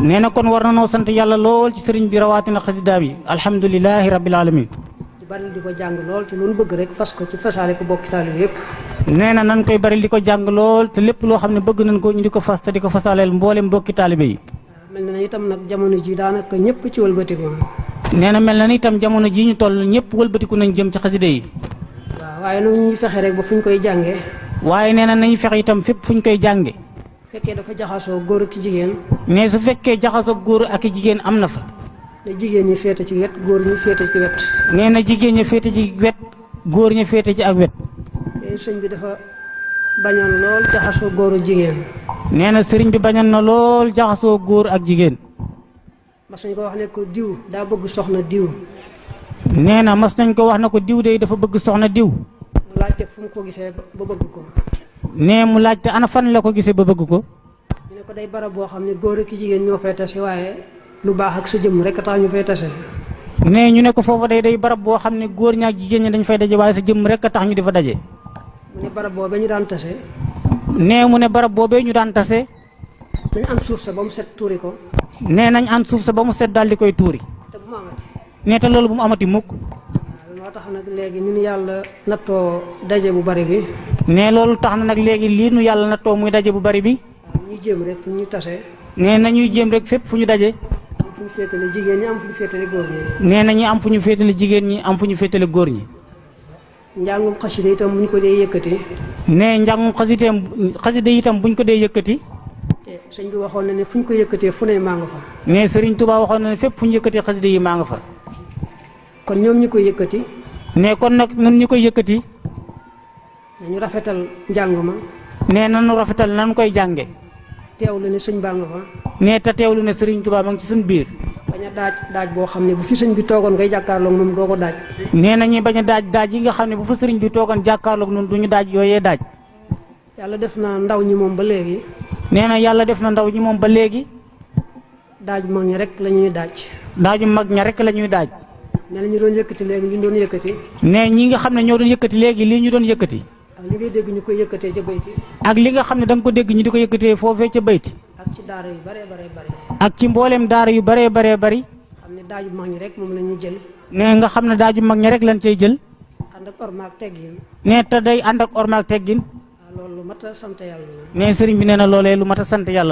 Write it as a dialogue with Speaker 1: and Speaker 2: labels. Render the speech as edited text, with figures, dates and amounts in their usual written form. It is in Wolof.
Speaker 1: nee na kon war na noo sant yàlla lool ci sëriñ bi rawatina xasidaam yi alhamdulilahi rabbil alamin
Speaker 2: di bari di ko jàng lool te lu nu bëgg rek fas ko ci fasaale ko bokki taalibe yëpp.
Speaker 1: nee na nan koy bari di ko jàng lool te lépp loo xam ne bëgg nañ ko ñu di ko fas te di ko fasaaleel mboolem bokki taalibe yi.
Speaker 2: mel na itam nag jamono ji daanaka ñëpp ci wëlbatiku.
Speaker 1: nee na mel na ni itam jamono ji ñu toll ñëpp wëlbatiku nañ jëm ci xasida yi.
Speaker 2: waaw waaye nag ñuy fexe rek ba fu ñu koy jàngee.
Speaker 1: waaye nee na nañu fexe itam fépp fu ñu koy jànge
Speaker 2: bu fekkee dafa jaxasoo góor ak jigéen.
Speaker 1: ne su fekkee jaxasoo góor ak jigéen am na fa.
Speaker 2: ne jigéen ñi féete ci wet góor ñi féete ci wet.
Speaker 1: nee na jigéen ñi féete ci wet góor ñi féete ci ak wet.
Speaker 2: sëñ bi dafa bañoon lool jaxasoo góor ak jigéen.
Speaker 1: nee na sëriñ bi bañoon na lool jaxasoo góor ak jigéen.
Speaker 2: mas nañ ko wax ne ko diw daa bëgg soxna diw.
Speaker 1: nee na mas nañ ko wax na ko diw de dafa bëgg soxna diw.
Speaker 2: mu laajte fu mu ko gisee ba bëgg ko.
Speaker 1: nee mu laajte ana fan la ko gisee ba bëgg ko.
Speaker 2: ñu ne ko day barab boo xam ne góor ak jigéen ñoo fay tase waaye lu baax ak sa jëmm rek tax ñu fay tase.
Speaker 1: nee ñu ne ko foofa day barab boo xam ne góor ñaak jigéen ñi dañ fay daje waaye sa jëmm rek a tax ñu di fa daje.
Speaker 2: mu ne barab boobee ñu daan tase.
Speaker 1: nee mu ne barab boobee ñu daan tase.
Speaker 2: nañ am suuf sa ba mu set tuuri ko.
Speaker 1: nee nañ an suuf sa ba mu set daal di koy tuuri.
Speaker 2: te bu mu amati.
Speaker 1: nee te loolu bu mu amati mukk.
Speaker 2: moo tax nag léegi ñun yàlla nattoo daje bu bari bi.
Speaker 1: nee loolu tax na nag léegi lii nu yàlla nattoo muy daje bu bari bi.
Speaker 2: ñuy jéem rek fu ñu tase.
Speaker 1: nee na ñuy jéem rek fépp fu ñu daje.
Speaker 2: am fu ñu féetale jigéen ñi am fu ñu féetale góor ñi.
Speaker 1: nee na ñi am fu ñu féetale jigéen ñi am fu ñu féetale góor ñi.
Speaker 2: njàngum xasida itam bu ñu ko dee yëkkati.
Speaker 1: nee njàngum xasida itam bu ñu ko dee yëkkati.
Speaker 2: te sëñ bi waxoon na ne fu ñu ko yëkkatee fu ne maa nga fa.
Speaker 1: nee sëriñ Tuubaa waxoon na ne fépp fu ñu yëkkatee xasida yi maa nga fa.
Speaker 2: kon ñoom ñi koy yëkkati.
Speaker 1: nee kon nag ñun ñi koy yëkkati.
Speaker 2: nañu rafetal njàng ma.
Speaker 1: nee nanu rafetal nan koy jànge.
Speaker 2: teewlu ne sëñ baa nga fa.
Speaker 1: nee te teewlu ne sëriñ Tuubaa ma ngi ci suñu biir.
Speaker 2: bañ a daaj boo xam ne bu fi sëñ bi toogoon ngay jàkkaarloog moom doo ko daaj.
Speaker 1: nee na ñuy bañ a daaj yi nga xam ne bu fa sëriñ bi toogoon jàkkaarloog noonu du ñu daaj yooyee daaj.
Speaker 2: yàlla def na ndaw ñi moom ba léegi.
Speaker 1: nee na yàlla def na ndaw ñi moom ba léegi.
Speaker 2: daaju mag ñi rek la ñuy daaj.
Speaker 1: daaju mag ña rek la ñuy daaj.
Speaker 2: nee na ñu doon yëkkati léegi li ñu doon yëkkati.
Speaker 1: nee ñi nga xam ne ñoo doon yëkkati léegi lii ñu doon yëkkati.
Speaker 2: ak li ngay dégg ñu koy yëkkatee ca bayti.
Speaker 1: ak li nga xam ne da nga ko dégg ñu di ko yëkkatee foofee ca bayti.
Speaker 2: ak ci daara yu bare bare bare.
Speaker 1: ak ci mbooleem daara yu baree baree bari.
Speaker 2: xam ne daaju mag ñi rek moom la ñuy jël.
Speaker 1: nee nga xam ne daaju mag ña rek lañ cay jël.
Speaker 2: ànd ak orma ak teggin.
Speaker 1: nee te day ànd ak orma ak teggin.
Speaker 2: loolu lu mat a sant yàlla la.
Speaker 1: nee sëriñ bi nee na loolee lu mat a sant yàlla la.